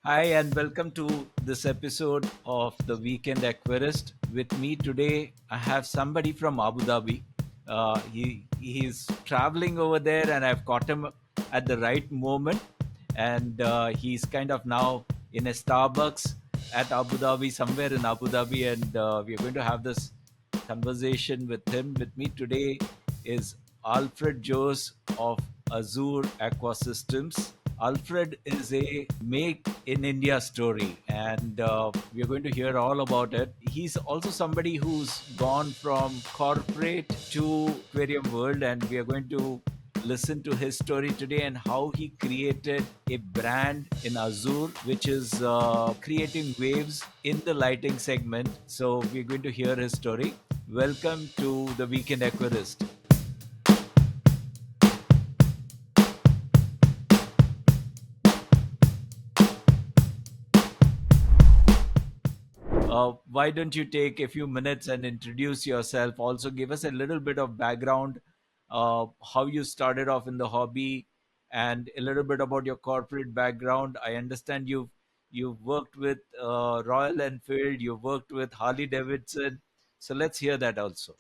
Hi, and welcome to this episode of the Weekend Aquarist. With me today, I have somebody from Abu Dhabi. He's traveling over there, and I've caught him at the right moment. And he's kind of now in a Starbucks at Abu Dhabi, somewhere in Abu Dhabi, and we're going to have this conversation with him. With me today is Alfred Jose of Azur Aqua Systems. Alfred is a make in India story, and we are going to hear all about it. He's also somebody who's gone from corporate to aquarium world, and we are going to listen to his story today and how he created a brand in Azur, which is creating waves in the lighting segment. So we're going to hear his story. Welcome to the Weekend Aquarist. Why don't you take a few minutes and introduce yourself? Also, give us a little bit of background, how you started off in the hobby, and a little bit about your corporate background. I understand you've worked with Royal Enfield, you've worked with Harley Davidson. So let's hear that also.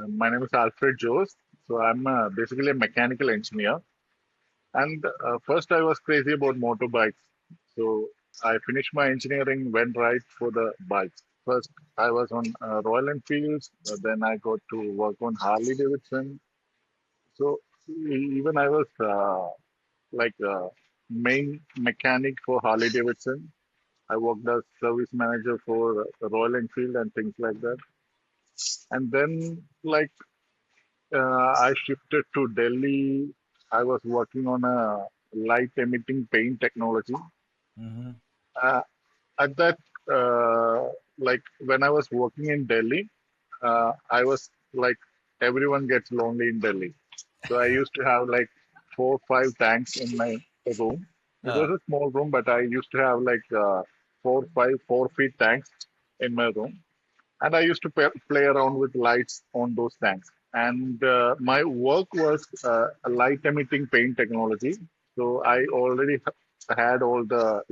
My name is Alfred Jose. So I'm basically a mechanical engineer. And first, I was crazy about motorbikes. So I finished my engineering, went right for the bikes. First, I was on Royal Enfields. Then I got to work on Harley Davidson. So even I was like main mechanic for Harley Davidson. I worked as service manager for Royal Enfield and things like that. And then I shifted to Delhi. I was working on a light emitting paint technology. Mm-hmm. Uh, at that, when I was working in Delhi, I was like, everyone gets lonely in Delhi. So I used to have like 4 or 5 tanks in my room. It was Uh, a small room, but I used to have like 4 feet tanks in my room. And I used to play around with lights on those tanks. And my work was a light emitting paint technology. So I already had all the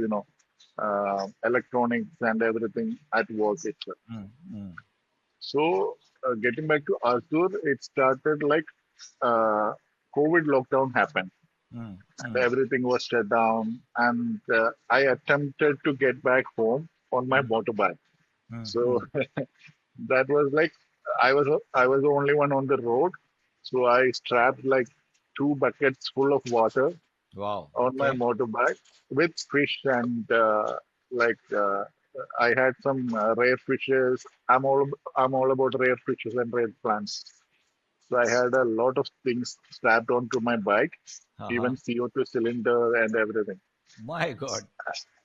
electronics and everything at work itself. mm-hmm. So getting back to Azure, it started like uh, COVID lockdown happened. And Mm-hmm. everything was shut down, and I attempted to get back home on my motorbike. So Mm-hmm. that was like I was the only one on the road, so I strapped like 2 buckets full of water Wow. on my Okay. motorbike with fish and like I had some rare fishes. I'm all about rare fishes and rare plants. So I had a lot of things strapped onto my bike, Uh-huh. even CO2 cylinder and everything. My God.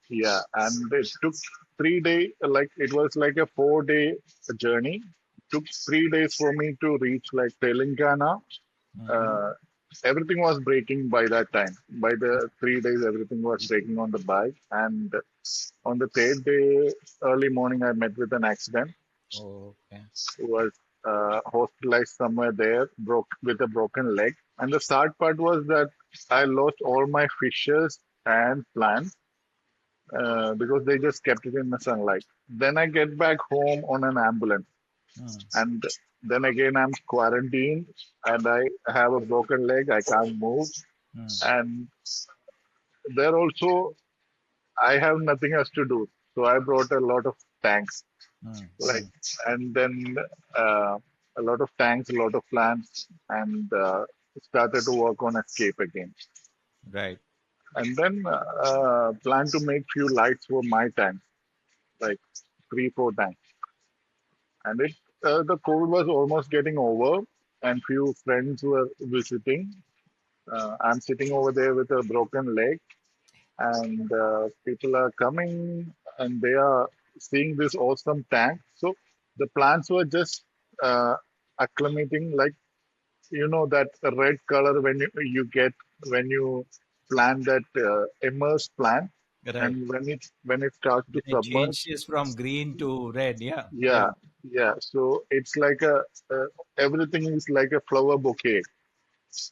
Yeah, and it took 3 days, like it was like a 4 day journey. It took 3 days for me to reach like Telangana. Mm-hmm. Uh, Everything was breaking by that time. By the 3 days, everything was breaking on the bike. And on the third day, early morning, I met with an accident. Okay. Was hospitalized somewhere there, broke with a broken leg. And the sad part was that I lost all my fishes and plants because they just kept it in the sunlight. Then I get back home on an ambulance, Mm. and then again I'm quarantined, and I have a broken leg. I can't move, Mm. and there also I have nothing else to do. So I brought a lot of tanks, Mm. like, Mm. and then uh, a lot of tanks, a lot of plants, and started to work on escape again. Right. And then plan to make few lights for my tanks, like 3, 4 tanks. And the COVID was almost getting over, and few friends were visiting. I'm sitting over there with a broken leg, and people are coming and they are seeing this awesome tank. So the plants were just acclimating, like that red color when you get when you plant that immersed plant, Right. and when it starts to When it submerge. changes from green to red. Yeah. Yeah. Yeah, yeah. So it's like everything is like a flower bouquet,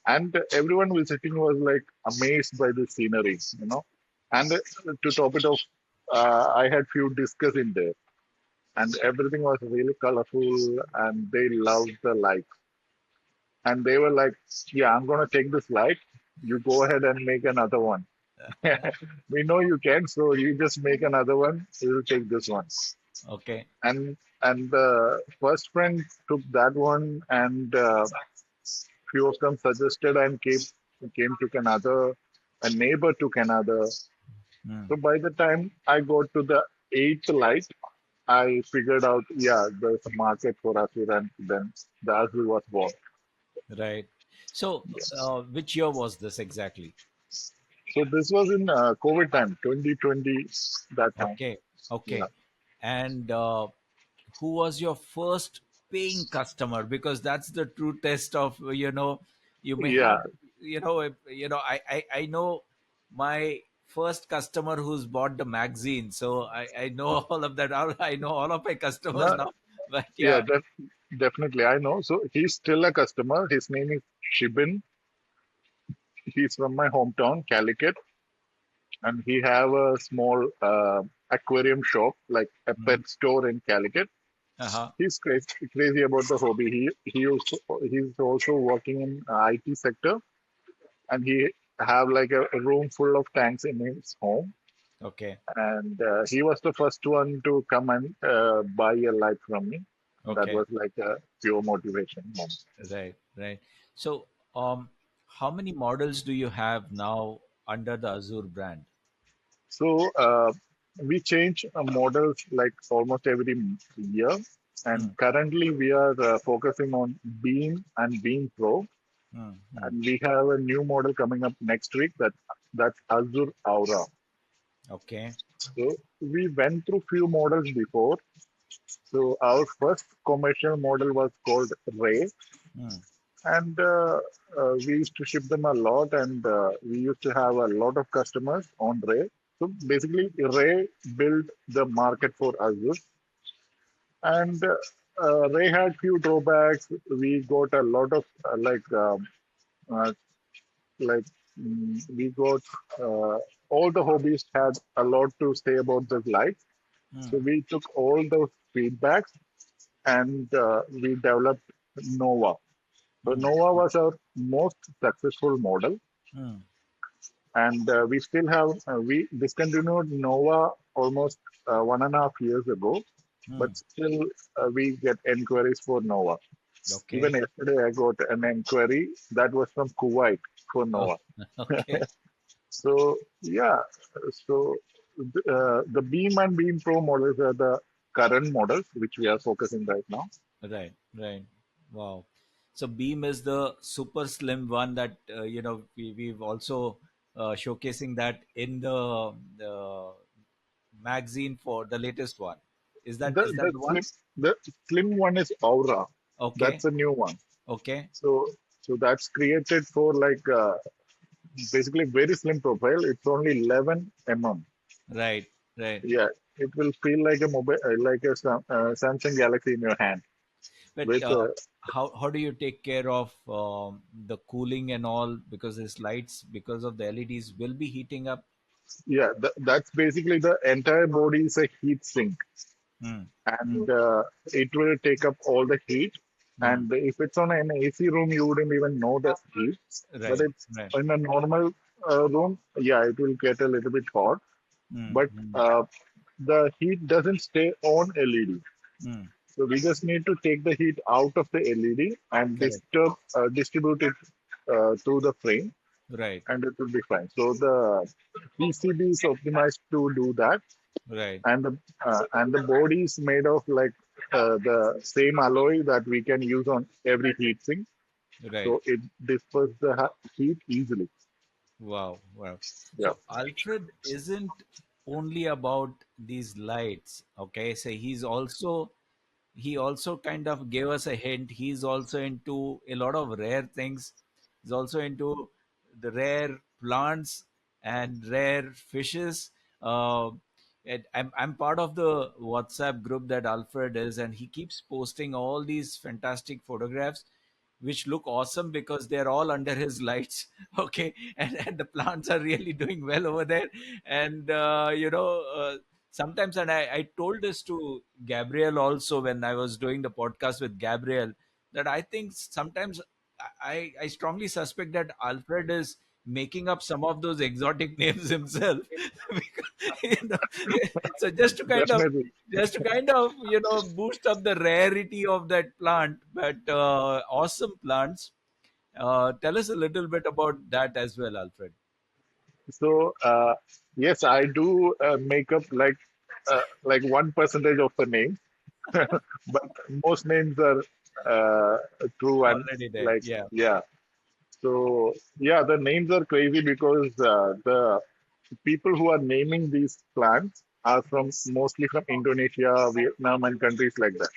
and everyone visiting was like amazed by the scenery. And to top it off, I had few discus in there, and everything was really colorful, and they loved the light. And they were like, "Yeah, I'm gonna take this light. You go ahead and make another one. We know you can, so you just make another one. We'll take this one." Okay. And the first friend took that one, and few of them suggested and came took another. A neighbor took another. Hmm. So by the time I got to the eighth light, I figured out, yeah, there's a market for Azur, and then the Azur was born. Right. So, which year was this exactly? So this was in COVID time, 2020, that time. Okay. Yeah, Okay. And who was your first paying customer? Because that's the true test of, you may have, yeah. I know my first customer who's bought the magazine. So I know all of that. I know all of my customers No, now. But yeah, yeah. definitely. I know. So he's still a customer. His name is Shibin. He's from my hometown, Calicut, and he have a small aquarium shop, like a Mm. pet store in Calicut. Uh-huh. He's crazy about the hobby. He's also working in IT sector, and he have like a room full of tanks in his home. Okay. And he was the first one to come and buy a light from me. That Okay. was like a pure motivation. Right. Right. So, how many models do you have now under the Azur brand? So we change models like almost every year, and Mm, currently we are focusing on Beam and Beam Pro, mm, mm. and we have a new model coming up next week that's Azur Aura. Okay. So we went through few models before. So our first commercial model was called Ray, Mm, and we used to ship them a lot, and we used to have a lot of customers on Ray. So basically, Ray built the market for Azure, and Ray had few drawbacks. We got a lot of uh, like we got all the hobbyists had a lot to say about the lights. So mm, we took all those feedbacks, and we developed Nova. So mm, Nova was our most successful model, mm, and we still have we discontinued Nova almost 1.5 years ago, mm. but still we get enquiries for Nova. Even Okay. yesterday, I got an enquiry that was from Kuwait for Oh, Nova. okay. So yeah, so the Beam and Beam Pro models are the current models which we are focusing right now. Right. Right. Wow. So Beam is the super slim one that we've also showcasing that in the magazine for the latest one. Is that The is that the the one? slim the slim one is Aura. Okay. That's a new one. Okay. So that's created for like basically very slim profile. It's only 11 mm. Right. Right. Yeah, it will feel like a mobile, like a Samsung Galaxy in your hand. But With how do you take care of the cooling and all, because these lights, because of the LEDs, will be heating up? yeah, that's basically the entire body is a heat sink, Mm, mm, and it will take up all the heat. mm. And if it's on an AC room, you wouldn't even know the heat. But Right. it's Right. in a normal room, yeah, it will get a little bit hot. Mm, But mm, the heat doesn't stay on LED. mm. So we just need to take the heat out of the LED and Correct. distribute it through the frame, Right. and it will be fine. So the PCB is optimized to do that, Right. and the body is made of like the same alloy that we can use on every heat sink, Right. so it disperses the heat easily. Wow. Wow. Yeah, So Alfred isn't only about these lights. Okay. So he also kind of gave us a hint. He's also into a lot of rare things. He's also into the rare plants and rare fishes. Uh, and I'm part of the WhatsApp group that Alfred is, and he keeps posting all these fantastic photographs which look awesome because they're all under his lights. Okay, and the plants are really doing well over there. And sometimes, and I told this to Gabriel also when I was doing the podcast with Gabriel, that I think sometimes I strongly suspect that Alfred is making up some of those exotic names himself. Because, so Definitely. just to kind of boost up the rarity of that plant. But awesome plants. Tell us a little bit about that as well, Alfred. So yes, I do make up like 1% of the names, but most names are uh, true and Already there, like yeah. yeah. So yeah, the names are crazy because the people who are naming these plants are from mostly from Indonesia, Vietnam, and countries like that.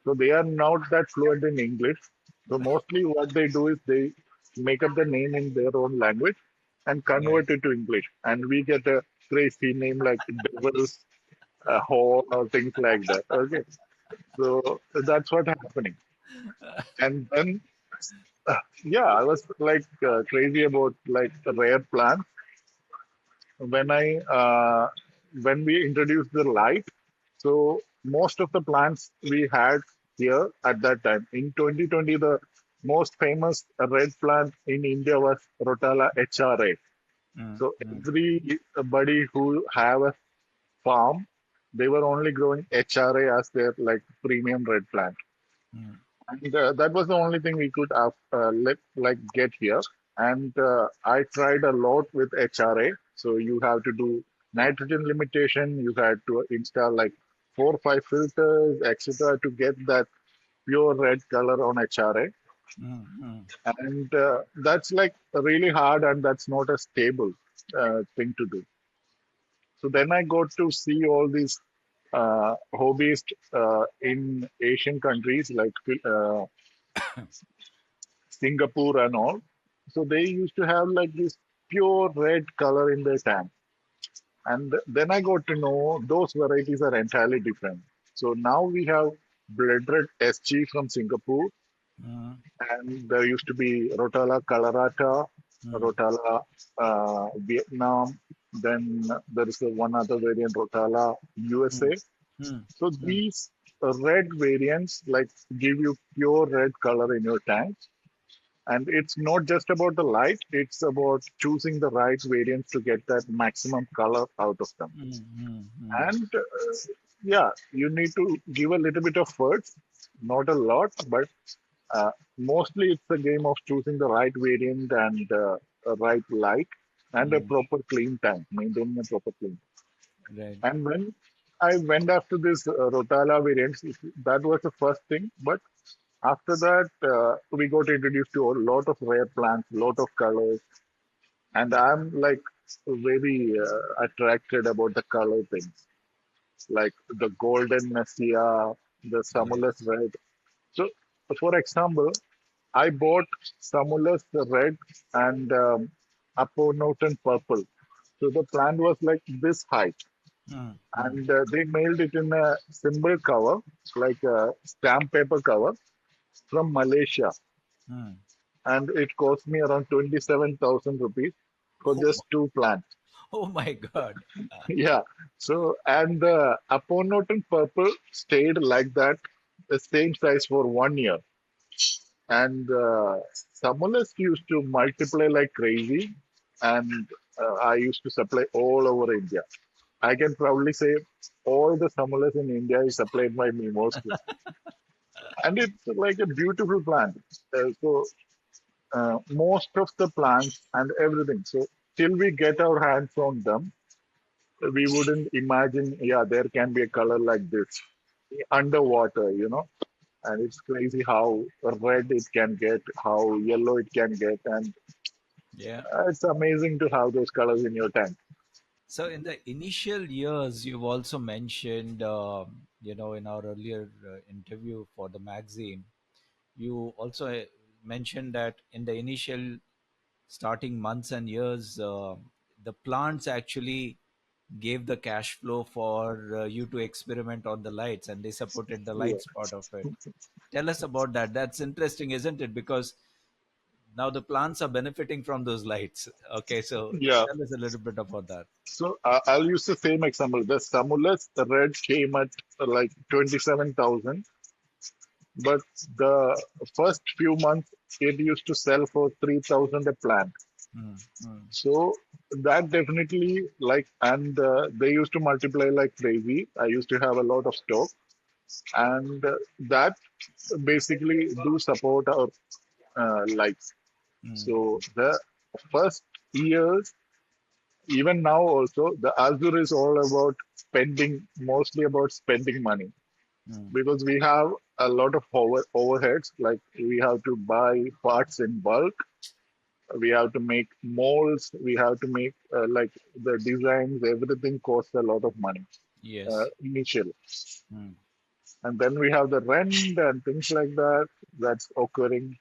So they are not that fluent in English. So mostly what they do is they make up the name in their own language and Right. convert it to English. And we get a crazy name like Devil's Horn or things like that. Okay. So that's what happening. And then, yeah, I was like crazy about like the rare plants. When when we introduced the light, so most of the plants we had here at that time in 2020, the most famous red plant in India was Rotala HRA. Mm, So mm, everybody who have a farm, they were only growing HRA as their like premium red plant. mm, And that was the only thing we could like get here. And I tried a lot with HRA. So you have to do nitrogen limitation. You had to install like 4 or 5 filters, etc., to get that pure red color on HRA. mm, mm. And that's like really hard, and that's not a stable thing to do. So then I got to see all these hobbyists in Asian countries like Singapore and all. So they used to have like this pure red color in their tank. And then I got to know those varieties are entirely different. So now we have blood red SG from Singapore, Mm, and there used to be Rotala Colorata, mm, Rotala Vietnam. Then there is one other variant, Rotala mm, USA. mm, So mm, these red variants like give you pure red color in your tank. And it's not just about the light, it's about choosing the right variants to get that maximum color out of them. mm, mm, mm. And yeah, you need to give a little bit of effort, not a lot, but mostly it's a game of choosing the right variant and a right light and a Mm. proper clean tank, maintaining a proper clean. Right. And when I went after this Rotala variants, that was the first thing. But after that, we got introduced to a lot of rare plants, lot of colors, and I'm like very attracted about the color things, like the golden messiah, the Samulus Yes. red. So, for example, I bought Samulus red and Aponoton purple. So the plant was like this height, Mm, mm, and they mailed it in a symbol cover, like a stamp paper cover from Malaysia, mm. and it cost me around 27,000 rupees for Oh, just two plants. oh my God. Yeah. So, and the Aponoton purple stayed like that, the same size for 1 year. And Samolus used to multiply like crazy, and I used to supply all over India. I can proudly say all the Samolus in India is supplied by me mostly. And it's like a beautiful plant. Most of the plants and everything. So till we get our hands on them, we wouldn't imagine, yeah, there can be a color like this underwater, and it's crazy how red it can get, how yellow it can get, and Yeah. it's amazing to have those colors in your tank. So in the initial years, you've also mentioned, in our earlier interview for the magazine, you also mentioned that in the initial starting months and years, the plants actually gave the cash flow for you to experiment on the lights, and they supported the Yeah. lights part of it. Tell us about that. That's interesting, isn't it? Because now the plants are benefiting from those lights. Okay, so Yeah. tell us a little bit about that. So I'll use the same example. The Stimulus, the red came at like 27,000, but the first few months it used to sell for 3,000 a plant. Mm, mm, So that definitely like, and they used to multiply like crazy. I used to have a lot of stock, and that basically do support our lives. mm, So the first years, even now also, the Azure is all about spending, mostly about spending money mm. because we have a lot of overheads. Like we have to buy parts in bulk, we have to make molds, we have to make like the designs, everything costs a lot of money Yes. initial. Mm, And then we have the rent and things like that that's occurring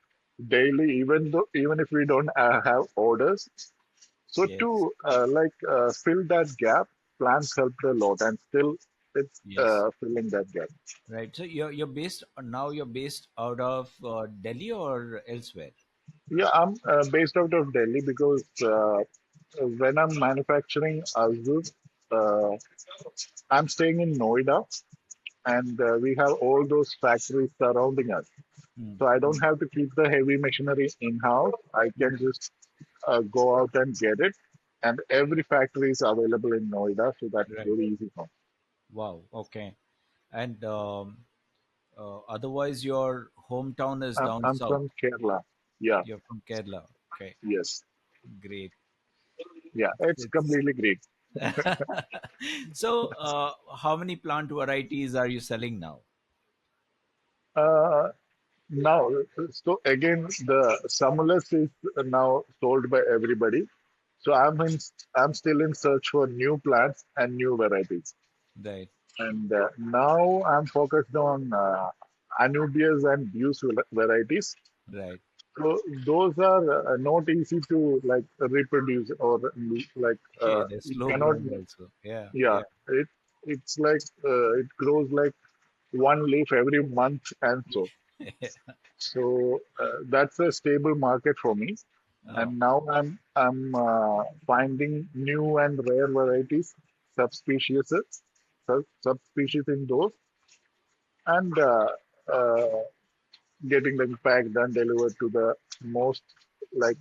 daily, even if we don't have orders. So yes. to fill that gap, plants helped a lot, and still it's Yes. filling that gap. Right. So you're based now. You're based out of Delhi or elsewhere? Yeah, I'm based out of Delhi because when I'm manufacturing Azur, uh, I'm staying in Noida, and we have all those factories surrounding us. Mm, So I don't mm, have to keep the heavy machinery in house. I can mm. just go out and get it, and every factory is available in Noida, so that's Right. very easy for me. Wow. Okay. And otherwise, your hometown is down I'm south. from Kerala. Yeah, You're from Kerala. Okay. yes, Great. yeah, it's It's completely great. so. How many plant varieties are you selling now? Uh, Now, so again, the Summerless is now sold by everybody. So I'm still in search for new plants and new varieties. Right. And now I'm focused on Anubias and Buse varieties. Right. So those are not easy to like reproduce or like Okay. They're you slow cannot. growing also. Yeah. Yeah, Yeah. it's like it grows like one leaf every month and so. So that's a stable market for me. Oh. And now I'm finding new and rare varieties, subspecies, subspecies in those, and uh, getting them packed and delivered to the most like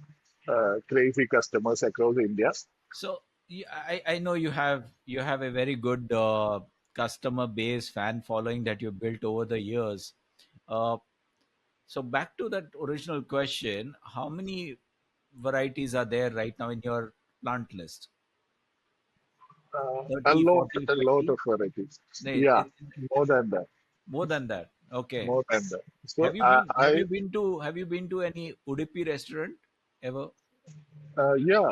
crazy customers across India. So I know you have a very good customer base, fan following that you built over the years. Uh, so back to that original question, how many varieties are there right now in your plant list? A 30, lot, 40, a lot 50? of varieties. No, Yeah, more than that, more than that. Okay. more than that. So Have you I, been have I you been to have you been to any Udupi restaurant ever? yeah,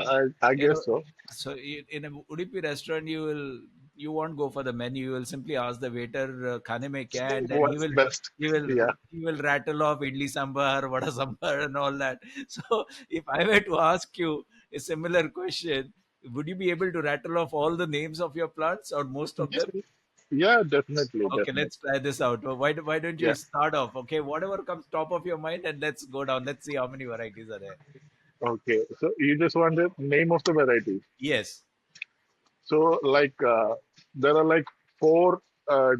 I You know, guess so. so in a Udupi restaurant, you won't go for the menu. You will simply ask the waiter, "Khane mein kya hai?" And then he What's will best? he will Yeah. he will rattle off idli sambar, vada sambar, and all that. So if I were to ask you a similar question, would you be able to rattle off all the names of your plants or most of them? Yeah, definitely, Okay, definitely. let's try this out. Why don't you Yeah. start off? Okay, whatever comes top of your mind, and let's go down. Let's see how many varieties are there. Okay. So you just want the name of the variety. Yes. So like there are like four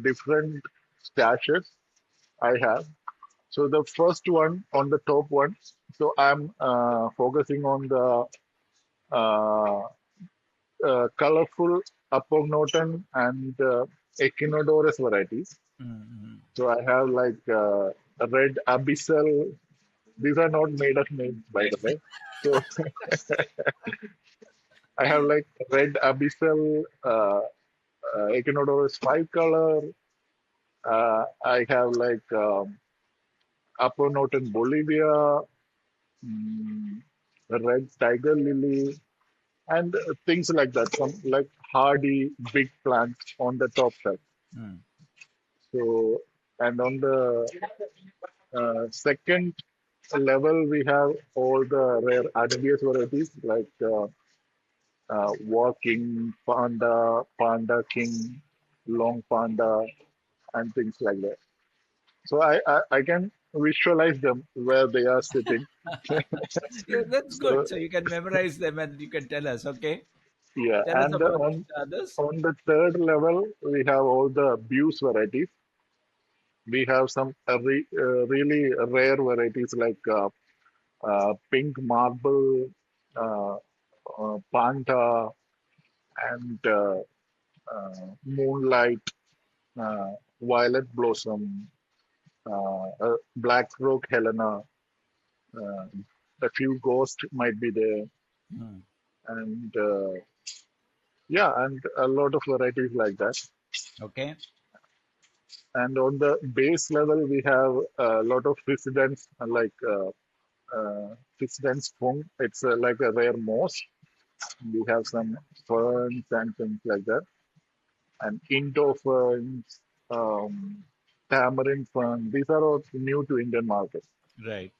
different stashes I have. So the first one on the top one. So I'm focusing on the uh, colorful Apognoton and Echinodorus varieties. Mm-hmm. So I have like a red abyssal. These are not made of names, by the way. So I have like red abyssal, Echinodorus five color. I have like Upper Norton Bolivia, mm, red tiger lily, and things like that. Some like hardy big plants on the top shelf. Mm. So, and on the second level, we have all the rare Arabias varieties like Walking Panda, Panda King, Long Panda, and things like that. So I can visualize them where they are sitting. Yeah, that's So good. So you can memorize them and you can tell us. Okay, yeah, tell us and about the others. on the third level we have all the abuse varieties. We have some really rare varieties like pink marble, uh, panta, and moonlight, violet blossom, black rock Helena. Uh, a few ghosts might be there, Hmm. and yeah, and a lot of varieties like that. Okay. And on the base level, we have a lot of residents like residence fung. It's like a rare moss. We have some ferns and things like that, and Indo ferns, tamarind fern. These are all new to Indian market. Right.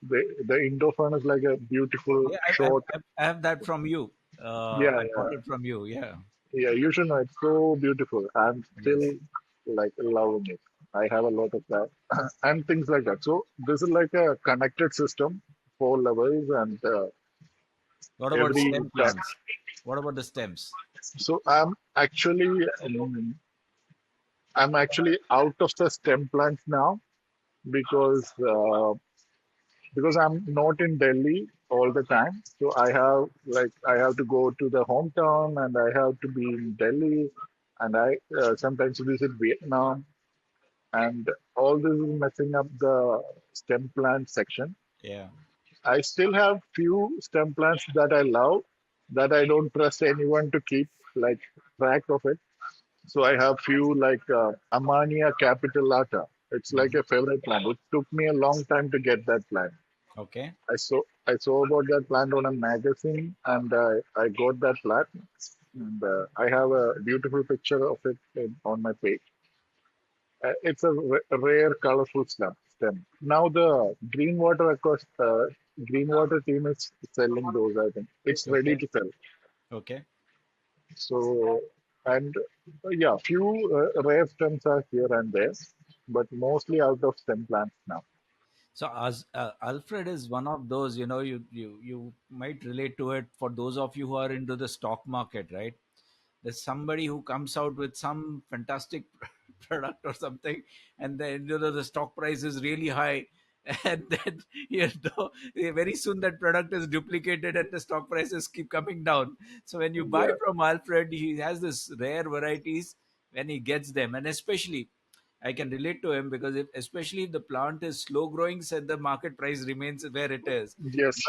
The Indo fern is like a beautiful Yeah, short. I have that from you. Yeah, I got yeah, it from you. Yeah. yeah. You should know it's so beautiful. I'm still Yes. like loving it. I have a lot of that and things like that. So this is like a connected system, 4 levels, and What about every stem time. plants? What about the stems? So I'm actually out of the stem plants now because I'm not in Delhi all the time. So I have to go to the hometown and I have to be in Delhi, and I sometimes visit Vietnam, and all this is messing up the stem plant section. Yeah. I still have few stem plants that I love that I don't trust anyone to keep like track of it. So I have few like Amania capitulata. It's like Hmm. a favorite plant. It took me a long time to get that plant. Okay. I saw about that plant on a magazine, and I got that plant. And I have a beautiful picture of it on my page. It's a rare, colorful stem. Now the green water team is selling those. I think it's ready Okay. to sell. Okay. So and yeah, few rare stems are here and there, but mostly out of stem plants now. So as Alfred is one of those, you might relate to it for those of you who are into the stock market, right? There's somebody who comes out with some fantastic product or something, and then the stock price is really high, and then very soon that product is duplicated and the stock prices keep coming down. So when you buy Yeah. from Alfred, he has this rare varieties when he gets them, and especially I can relate to him because especially if the plant is slow growing, said the market price remains where it is. Yes.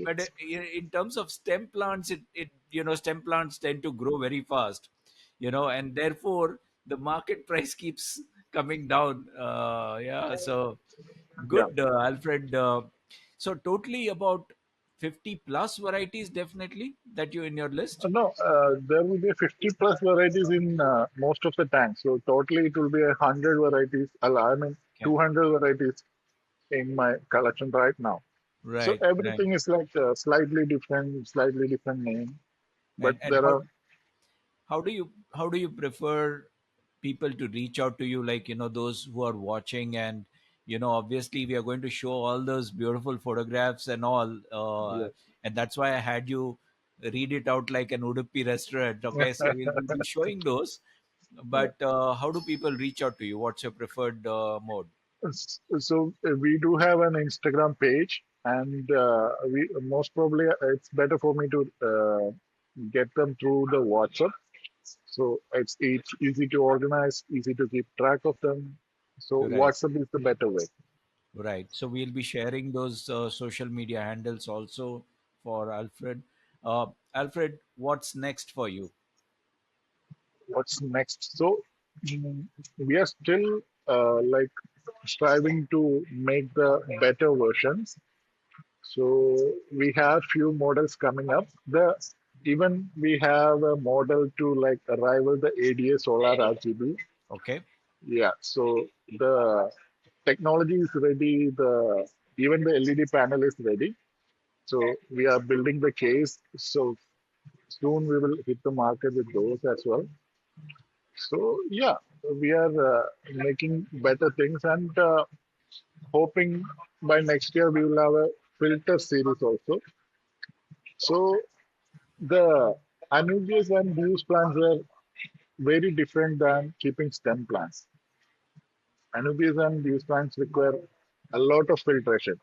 But Yes. Yes. in terms of stem plants, it stem plants tend to grow very fast, and therefore the market price keeps coming down. Yeah, so Yeah. good, Alfred. So totally about 50 plus varieties definitely that you in your list. No, there will be 50 plus varieties in most of the tanks. So totally it will be 100 varieties. I mean Okay. 200 varieties in my collection right now. So Right, right. everything is like slightly different name. But And there are how do you prefer people to reach out to you, like those who are watching, and obviously we are going to show all those beautiful photographs and all, yeah. and that's why I had you read it out like an Udupi restaurant. Okay, so we'll be showing those, Yeah. but how do people reach out to you? What's your preferred mode? So we do have an Instagram page, and we most probably it's better for me to get them through the WhatsApp. So it's easy to organize, easy to keep track of them. So Right. WhatsApp is the better way. Right. So we'll be sharing those social media handles also for Alfred. Alfred, what's next for you? What's next? So mm, we are still like striving to make the better versions. So we have few models coming up. The even we have a model to like rival the ADA solar RGB. Okay. Yeah. So the technology is ready. The even the LED panel is ready. So we are building the case. So Soon we will hit the market with those as well. So yeah, we are making better things and hoping by next year we will have a filter series also. So the anubias and views plants were very different than keeping stem plants. Anubias and views plants require a lot of filtration.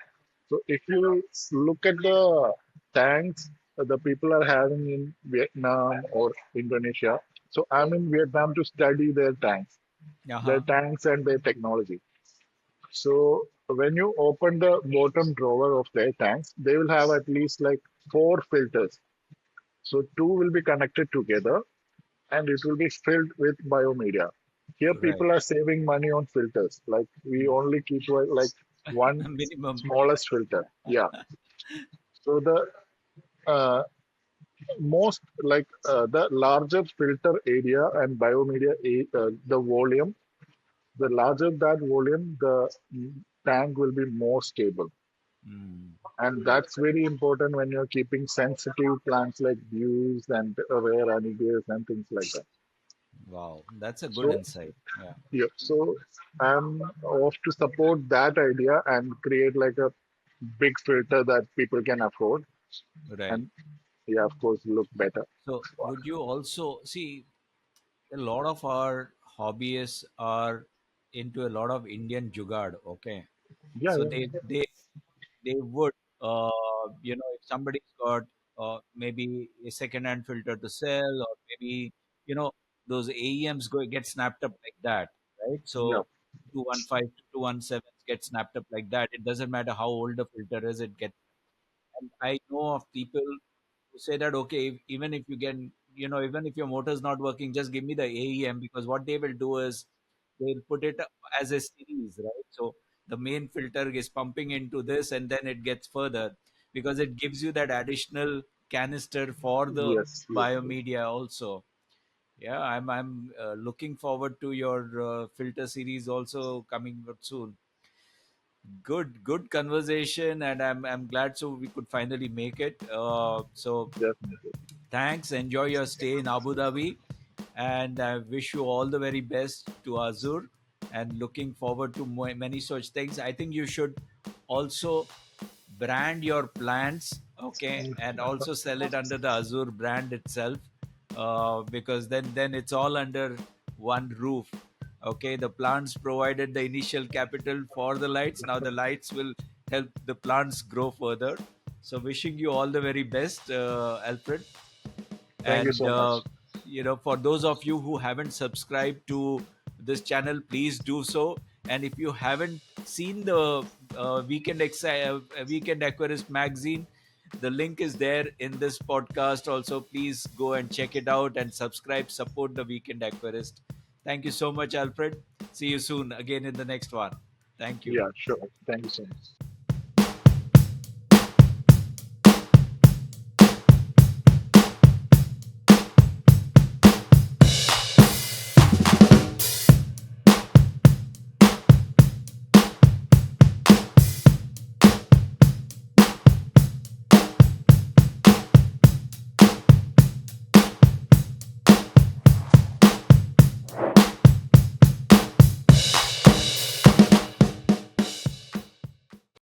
So if you look at the tanks the people are having in Vietnam or Indonesia, so I'm in Vietnam to study their Uh-huh. tanks and their technology. So when you open the bottom drawer of their tanks, they will have at least like four filters. So two will be connected together and it will be filled with biomedia. Here Right. people are saving money on filters. Like we only keep like one Minimum. smallest filter. Yeah. So the uh, most like the larger filter area and biomedia, the volume, the larger that volume, the tank will be more stable. Mm. And that's very important when you're keeping sensitive plants like views and rare anubias and things like that. Wow, that's a good So, insight. Yeah. yeah, so I'm off to support that idea and create like a big filter that people can afford Right. and, yeah, of course, look better. So, would you also see a lot of our hobbyists are into a lot of Indian Jugaad? Okay, Yeah, so yeah, they would if somebody's got maybe a second-hand filter to sell, or maybe you know those AEMs get snapped up like that, right? yeah, So 215 to 217 get snapped up like that. It doesn't matter how old the filter is, it gets. And I know of people who say that, okay, even if you can, even if your motor is not working, just give me the AEM, because what they will do is they'll put it as a series, right? So the main filter is pumping into this and then it gets further, because it gives you that additional canister for the yes, yes, yes. biomedia also. Yeah, I'm looking forward to your filter series also coming out soon. Good conversation, and I'm glad so we could finally make it. So Definitely. thanks. Enjoy your stay in Abu Dhabi, and I wish you all the very best to Azur. And looking forward to many such things. I think you should also brand your plants, okay, and also sell it under the Azur brand itself, because then it's all under one roof. Okay, the plants provided the initial capital for the lights. Now the lights will help the plants grow further. So wishing you all the very best, Alfred. Thank you And so much. for those of you who haven't subscribed to this channel, please do so. And if you haven't seen the Weekend Aquarist magazine, the link is there in this podcast also. Please go and check it out and subscribe, support the Weekend Aquarist. Thank you so much, Alfred. See you soon again in the next one. Thank you. Yeah, sure. Thank you so much.